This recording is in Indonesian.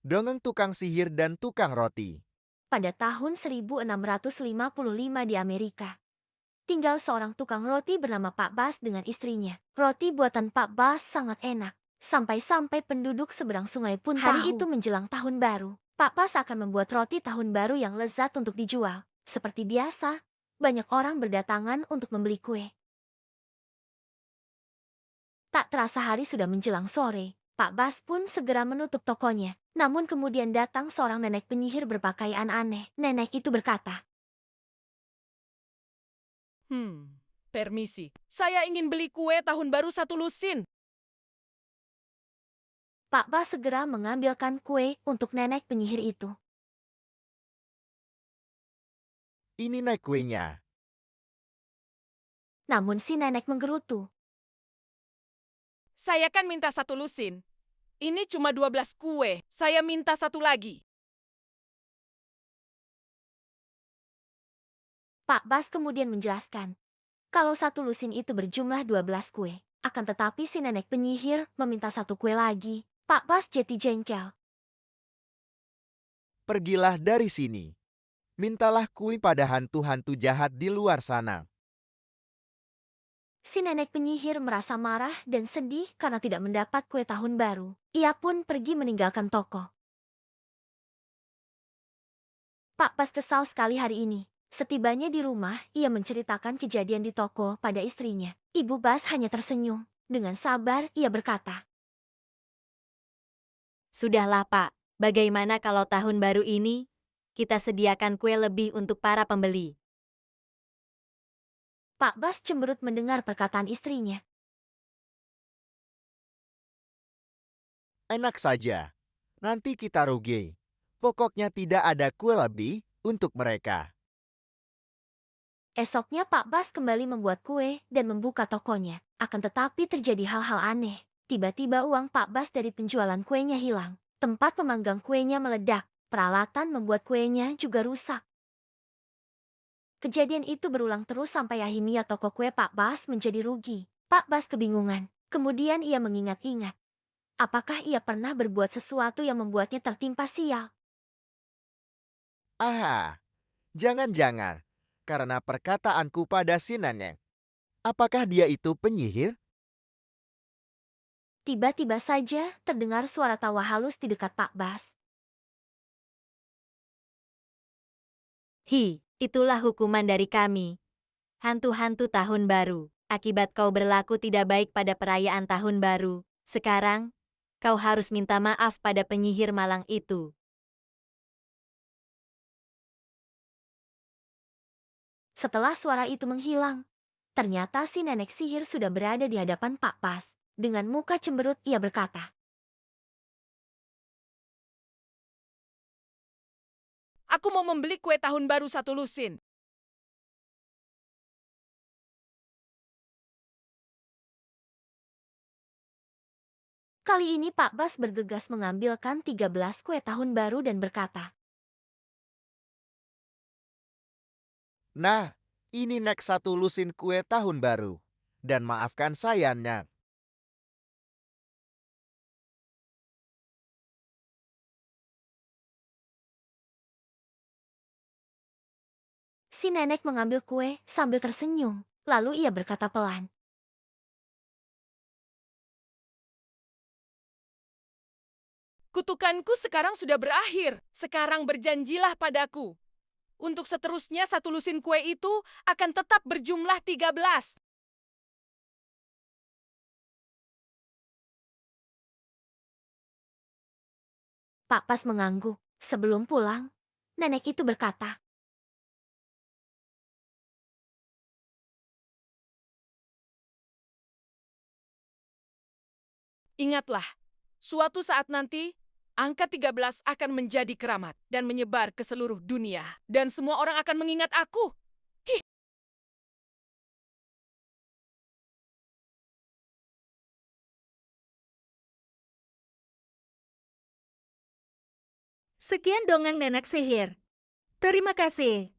Dongeng tukang sihir dan tukang roti. Pada tahun 1655 di Amerika, tinggal seorang tukang roti bernama Pak Bas dengan istrinya. Roti buatan Pak Bas sangat enak. Sampai-sampai penduduk seberang sungai pun hari itu menjelang tahun baru. Pak Bas akan membuat roti tahun baru yang lezat untuk dijual. Seperti biasa, banyak orang berdatangan untuk membeli kue. Tak terasa hari sudah menjelang sore. Pak Bas pun segera menutup tokonya. Namun kemudian datang seorang nenek penyihir berpakaian aneh. Nenek itu berkata, Permisi. Saya ingin beli kue tahun baru 1 lusin. Pak Bas segera mengambilkan kue untuk nenek penyihir itu. Ini naik kuenya. Namun si nenek menggerutu. Saya kan minta 1 lusin. Ini cuma 12 kue. Saya minta satu lagi. Pak Bas kemudian menjelaskan, kalau 1 lusin itu berjumlah 12 kue. Akan tetapi si nenek penyihir meminta 1 kue lagi. Pak Bas jadi jengkel. Pergilah dari sini. Mintalah kue pada hantu-hantu jahat di luar sana. Si nenek penyihir merasa marah dan sedih karena tidak mendapat kue tahun baru. Ia pun pergi meninggalkan toko. Pak Bas kesal sekali hari ini. Setibanya di rumah, ia menceritakan kejadian di toko pada istrinya. Ibu Bas hanya tersenyum. Dengan sabar, ia berkata, Sudahlah Pak, bagaimana kalau tahun baru ini kita sediakan kue lebih untuk para pembeli? Pak Bas cemberut mendengar perkataan istrinya. Enak saja. Nanti kita rugi. Pokoknya tidak ada kue lebih untuk mereka. Esoknya Pak Bas kembali membuat kue dan membuka tokonya. Akan tetapi terjadi hal-hal aneh. Tiba-tiba uang Pak Bas dari penjualan kuenya hilang. Tempat pemanggang kuenya meledak. Peralatan membuat kuenya juga rusak. Kejadian itu berulang terus sampai akhirnya toko kue Pak Bas menjadi rugi. Pak Bas kebingungan. Kemudian ia mengingat-ingat. Apakah ia pernah berbuat sesuatu yang membuatnya tertimpa sial? Aha, jangan-jangan. Karena perkataanku pada si nenek. Apakah dia itu penyihir? Tiba-tiba saja terdengar suara tawa halus di dekat Pak Bas. Itulah hukuman dari kami. Hantu-hantu tahun baru. Akibat kau berlaku tidak baik pada perayaan tahun baru. Sekarang, kau harus minta maaf pada penyihir malang itu. Setelah suara itu menghilang, ternyata si nenek sihir sudah berada di hadapan Pak Bas. Dengan muka cemberut ia berkata, Aku mau membeli kue tahun baru 1 lusin. kali ini Pak Bas bergegas mengambilkan 13 kue tahun baru dan berkata, Nah, ini naik 1 lusin kue tahun baru. Dan maafkan saya, Nak. si nenek mengambil kue sambil tersenyum. Lalu ia berkata pelan, Kutukanku sekarang sudah berakhir. Sekarang berjanjilah padaku. Untuk seterusnya 1 lusin kue itu akan tetap berjumlah 13. Pak Bas mengangguk. Sebelum pulang, nenek itu berkata, Ingatlah, suatu saat nanti, angka 13 akan menjadi keramat dan menyebar ke seluruh dunia. Dan semua orang akan mengingat aku. Sekian dongeng nenek sihir. Terima kasih.